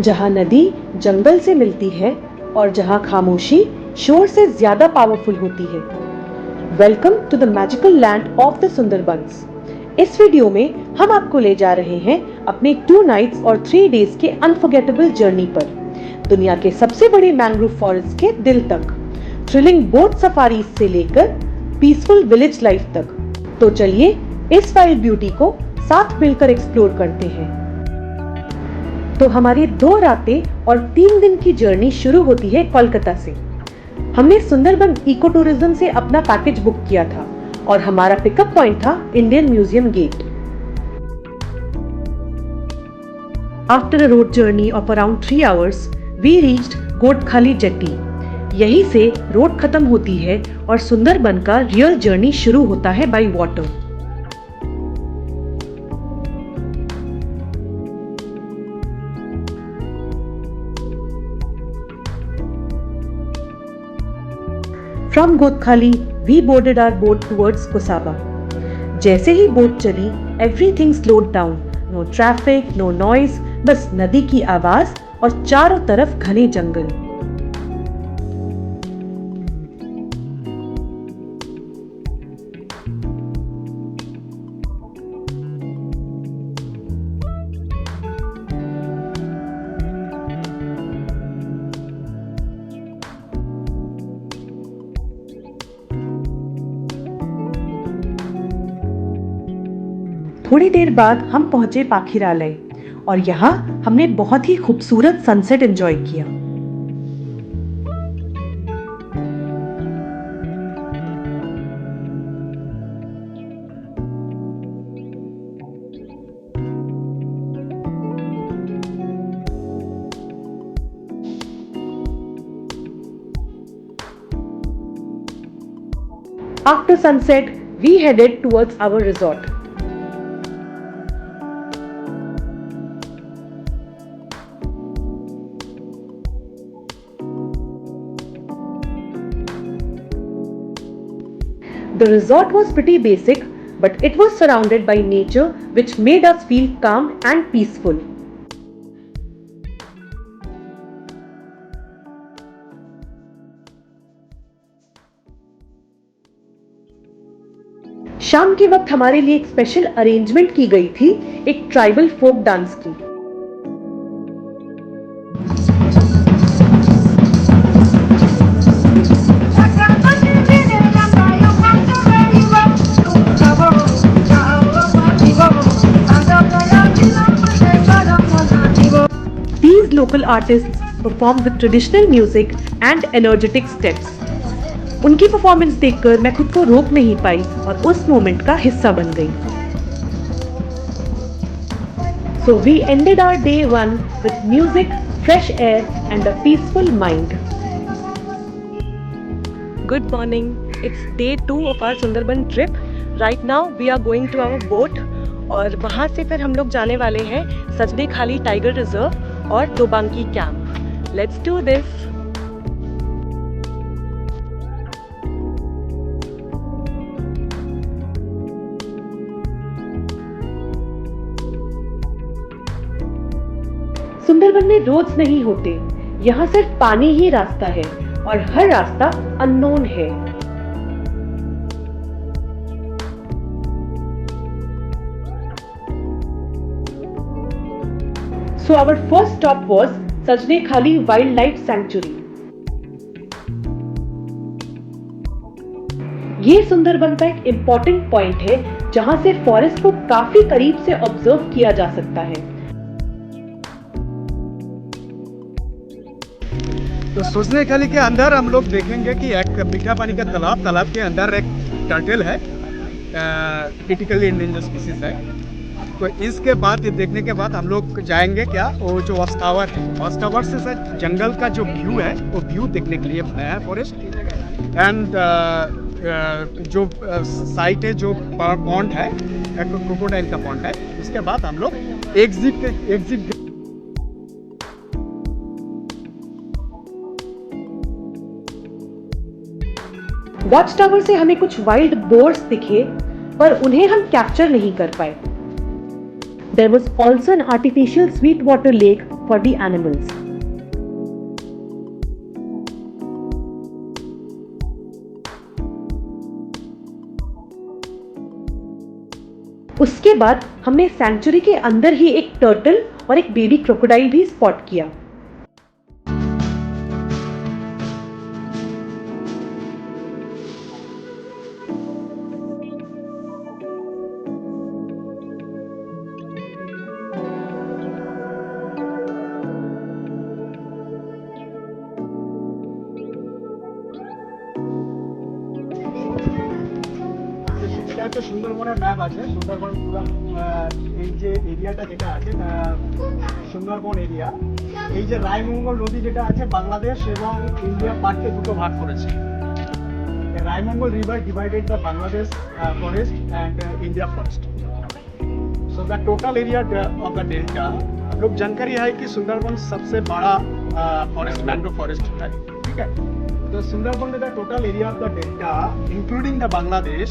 जहाँ नदी जंगल से मिलती है और जहाँ खामोशी शोर से ज्यादा पावरफुल होती है। Welcome to the magical land of the Sundarbans. इस वीडियो में हम आपको ले जा रहे हैं अपने 2 नाइट्स और 3 डेज के अनफॉरगेटेबल जर्नी पर, दुनिया के सबसे बड़े मैंग्रोव फॉरेस्ट के दिल तक, थ्रिलिंग बोट सफारीज से लेकर पीसफुल विलेज लाइफ तक। तो चलिए इस वाइल्ड ब्यूटी को साथ मिलकर एक्सप्लोर करते हैं। तो हमारी 2 रातें और 3 दिन की जर्नी शुरू होती है कोलकाता से। हमने सुंदरबन इको टूरिज्म से अपना पैकेज बुक किया था और हमारा पिकअप पॉइंट था Indian museum gate. After a road journey of around 3 hours we reached Gotkhali jetty. यहीं से रोड खत्म होती है और सुंदरबन का रियल जर्नी शुरू होता है by water. From Gothkhali, we boarded our boat towards Kosaba. जैसे ही बोट चली, everything slowed down. No traffic, no noise, बस नदी की आवाज और चारों तरफ घने जंगल। थोड़ी देर बाद हम पहुंचे पाखिरालय और यहाँ हमने बहुत ही खूबसूरत सनसेट एंजॉय किया। After sunset, we headed towards our resort. The resort was pretty basic, but it was surrounded by nature which made us feel calm and peaceful. शाम के वक्त हमारे लिए एक स्पेशल अरेंजमेंट की गई थी, एक ट्राइबल फोक डांस की। These local artists performed with traditional music and energetic steps. उनकी परफॉर्मेंस देखकर मैं खुद को रोक नहीं पाई और उस मोमेंट का हिस्सा बन गई। So we ended our day 1 with music, fresh air and a peaceful mind. Good morning. It's day 2 of our Sundarban trip. Right now we are going to our boat और वहाँ से फिर हम लोग जाने वाले हैं सजने खाली टाइगर रिजर्व और Dobanki camp. Let's do this. Sundarban में रोड्स नहीं होते, यहाँ सिर्फ पानी ही रास्ता है और हर रास्ता अननोन है। So our first stop was Sajne Khali Wildlife Sanctuary. ये सुंदरबन का एक इम्पोर्टेंट पॉइंट है जहाँ से फॉरेस्ट को काफी करीब से ऑब्जर्व किया जा सकता है। तो सजने खाली के अंदर हम लोग देखेंगे कि एक मीठा पानी का तालाब के अंदर एक टर्टल है, क्रिटिकली इंडेंजर्ड स्पीशीज है। तो इसके बाद ये देखने के बाद हम लोग जाएंगे क्या, वो जो वॉच टावर है, वॉच टावर से सर जंगल का जो व्यू है वो व्यू देखने के लिए बनाया है फॉरेस्ट। एंड जो साइट है, जो पॉन्ड है, एक क्रोकोडाइल का पॉन्ड है। उसके बाद हम लोग एग्जिट वॉच टावर से हमें कुछ वाइल्ड बोर्स दिखे पर उन्हें हम कैप्चर नहीं कर पाए। There was also an artificial sweetwater lake for the animals. उसके बाद हमने सैंक्चुरी के अंदर ही एक टर्टल और एक बेबी क्रोकोडाइल भी स्पॉट किया। এটা হচ্ছে সুন্দরবনের ম্যাপ আছে। সুন্দরবন পুরো এই যে এরিয়াটা যেটা আছে সুন্দরবন এরিয়া, এই যে রায়মঙ্গল নদী যেটা আছে বাংলাদেশ এবং ইন্ডিয়া পার্টকে দুটো ভাগ করেছে। Raimangal river divided the Bangladesh forest and India forest. So the total area of the delta, हम लोग जानकारी है कि सुंदरबन सबसे बड़ा फॉरेस्ट मैंग्रोव फॉरेस्ट है, ठीक है। तो सुंदरबन में the total area of the delta including the Bangladesh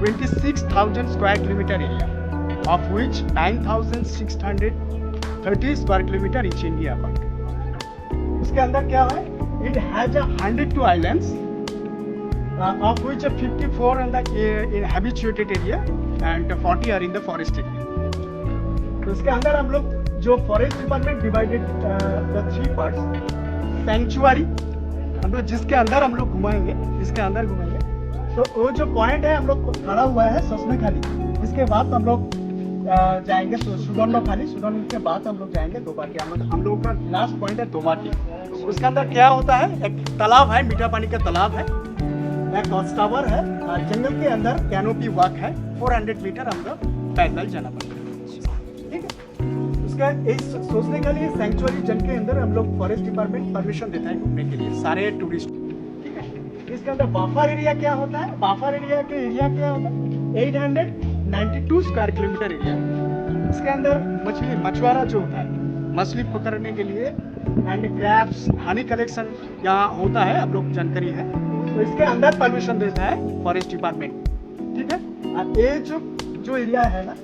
26,000 square kilometre area, of which 9,630 square kilometre etch India part. इसके अंदर क्या है, it has 102 islands, of which 54 in the inhabited area and 40 are in the forest area। तो इसके अंदर हम लोग जो forest department divided the 3 parts, sanctuary हम लोग जिसके अंदर हम लोग घुमाएंगे, इसके अंदर घुमाएंगे। तो वो जो पॉइंट है हम लोग खड़ा हुआ है ससनेखाली, इसके बाद हम लोग जाएंगे सुदर्णखाली, सुदर्ण के बाद हम लोग जाएंगे दोबाटी। हम लोग का लास्ट पॉइंट है दोबाटी। उसके अंदर क्या होता है, एक तालाब है, मीठा पानी का तालाब है, एक वॉच टावर है, जंगल के अंदर कैनोपी वॉक है, 400 मीटर हम लोग पैदल जाना पड़ता है, ठीक है। उसका इस सोचने के लिए सैंक्चुअरी जन के अंदर हम लोग फॉरेस्ट डिपार्टमेंट परमिशन देता है घूमने के लिए सारे टूरिस्ट, ठीक है। इसके अंदर बफर एरिया क्या होता है, बफर एरिया के एरिया क्या होता है, 892 स्क्वायर किलोमीटर एरिया। इसके अंदर मछुआरा जो होता है, मछली पकड़ने के लिए एंड क्रैब्स, हनी कलेक्शन यहाँ होता है, हम लोग जानकारी है। तो इसके अंदर परमिशन देता है फॉरेस्ट डिपार्टमेंट, ठीक है। और ये जो एरिया है ना,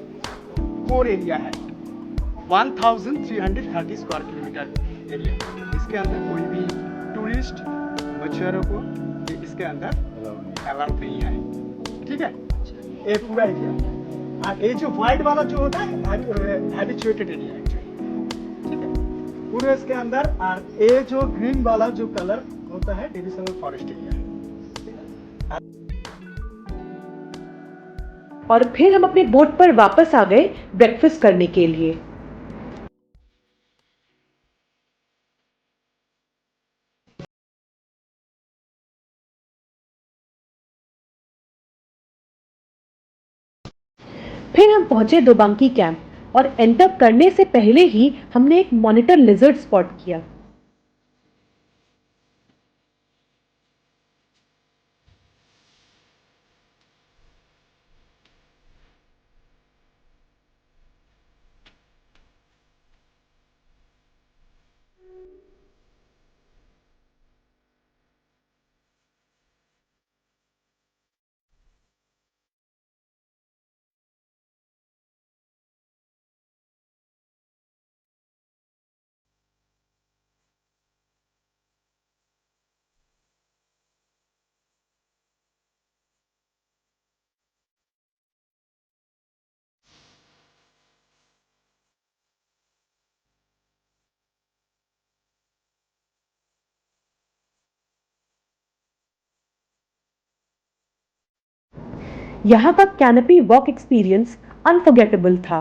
कोर एरिया है, 1330 स्क्वायर किलोमीटर एरिया। इसके अंदर कोई भी टूरिस्ट मछुआरों को इसके अंदर अलाउ नहीं है, ठीक है। ये पूरा एरिया, और ये जो व्हाइट वाला जो होता है हैबिचुएटेड एरिया है, ठीक है, पूरे इसके अंदर। और ये जो ग्रीन वाला जो कलर होता है डिविजनल फॉरेस्ट एरिया। और फिर हम अपने बोट पर वापस आ गए ब्रेकफास्ट करने के लिए। फिर हम पहुंचे दोबांकी कैंप, और एंटर करने से पहले ही हमने एक मॉनिटर लिजर्ड स्पॉट किया। यहाँ का कैनोपी वॉक एक्सपीरियंस अनफॉरगेटेबल था।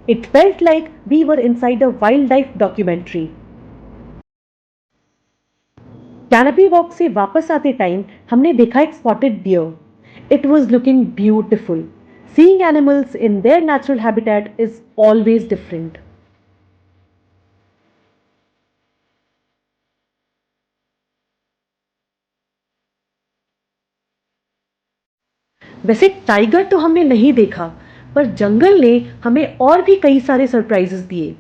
It felt like we were inside a wildlife documentary. Canopy walk से वापस आते टाइम हमने देखा एक spotted deer. It was looking beautiful. Seeing animals in their natural habitat is always different. वैसे tiger तो हमने नहीं देखा, पर जंगल ने हमें और भी कई सारे सरप्राइजेस दिए।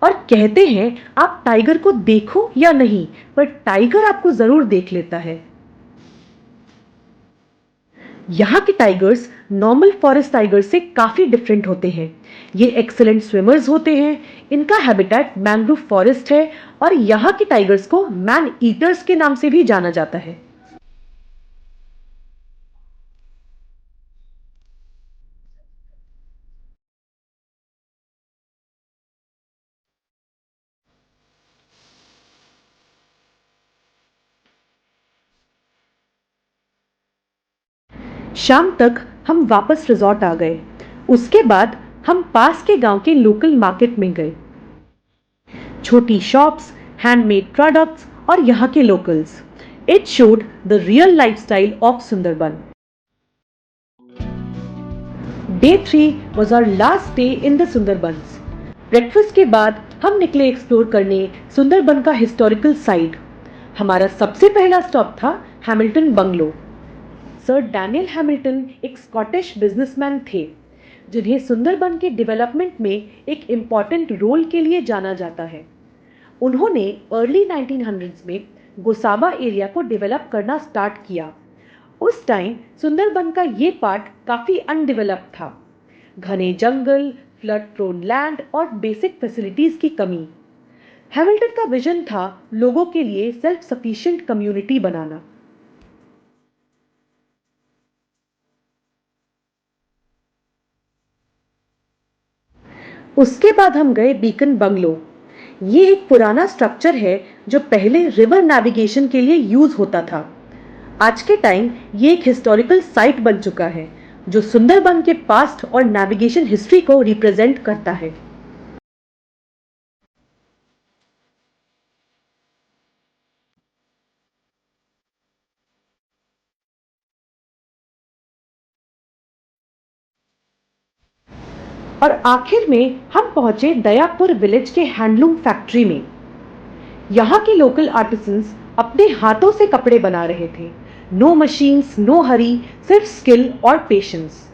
और कहते हैं आप टाइगर को देखो या नहीं, पर टाइगर आपको जरूर देख लेता है। यहाँ के टाइगर्स नॉर्मल फॉरेस्ट टाइगर से काफ़ी डिफरेंट होते हैं। ये एक्सेलेंट स्विमर्स होते हैं। इनका हैबिटेट मैंग्रोव फॉरेस्ट है और यहाँ के टाइगर्स को मैन ईटर्स के नाम से भी जाना जाता है। शाम तक हम वापस रिजॉर्ट आ गए। उसके बाद हम पास के गांव के लोकल मार्केट में गए। छोटी शॉप्स, हैंडमेड प्रोडक्ट्स और यहाँ के locals. It showed the real lifestyle of Sundarban. Day 3 was our last day in the Sundarbans. Breakfast के बाद हम निकले एक्सप्लोर करने सुंदरबन का हिस्टोरिकल साइट। हमारा सबसे पहला स्टॉप था Hamilton bungalow. Sir Daniel Hamilton एक स्कॉटिश बिजनेसमैन थे जिन्हें सुंदरबन के डेवलपमेंट में एक इम्पॉर्टेंट रोल के लिए जाना जाता है। उन्होंने अर्ली 1900s में गोसाबा एरिया को डेवलप करना स्टार्ट किया। उस टाइम सुंदरबन का ये पार्ट काफ़ी अनडेवलप्ड था। घने जंगल, फ्लड प्रोन लैंड और बेसिक फैसिलिटीज़ की कमी। हैमिल्टन का विजन था लोगों के लिए सेल्फ सफिशिएंट कम्युनिटी बनाना। उसके बाद हम गए बीकन बंगलो। ये एक पुराना स्ट्रक्चर है जो पहले रिवर नेविगेशन के लिए यूज होता था। आज के टाइम ये एक हिस्टोरिकल साइट बन चुका है जो सुंदरबन के पास्ट और नेविगेशन हिस्ट्री को रिप्रेजेंट करता है। और आखिर में हम पहुंचे दयापुर विलेज के हैंडलूम फैक्ट्री में। यहाँ के लोकल आर्टिसंस अपने हाथों से कपड़े बना रहे थे। नो मशीन्स, नो हरी, सिर्फ स्किल और पेशेंस।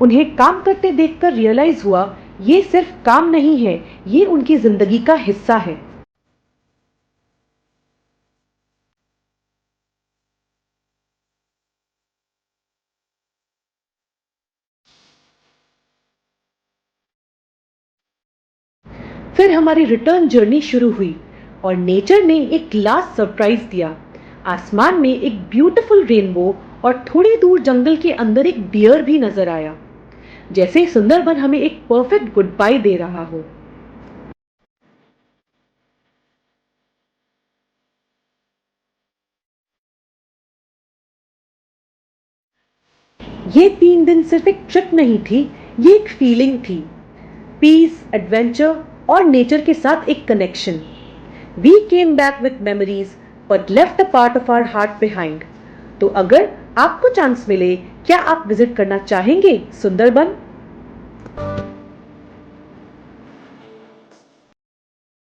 उन्हें काम करते देखकर रियलाइज हुआ ये सिर्फ काम नहीं है, ये उनकी जिंदगी का हिस्सा है। फिर हमारी रिटर्न जर्नी शुरू हुई और नेचर ने एक लास्ट सरप्राइज दिया। आसमान में एक ब्यूटीफुल रेनबो और थोड़ी दूर जंगल के अंदर एक डियर भी नजर आया, जैसे सुंदरबन हमें एक परफेक्ट गुड बाय दे रहा हो। ये 3 दिन सिर्फ एक ट्रिप नहीं थी, ये एक फीलिंग थी। पीस, एडवेंचर और नेचर के साथ एक connection. We came back with memories but left a part of our heart behind. तो अगर आपको चांस मिले, क्या आप विजिट करना चाहेंगे सुंदरबन?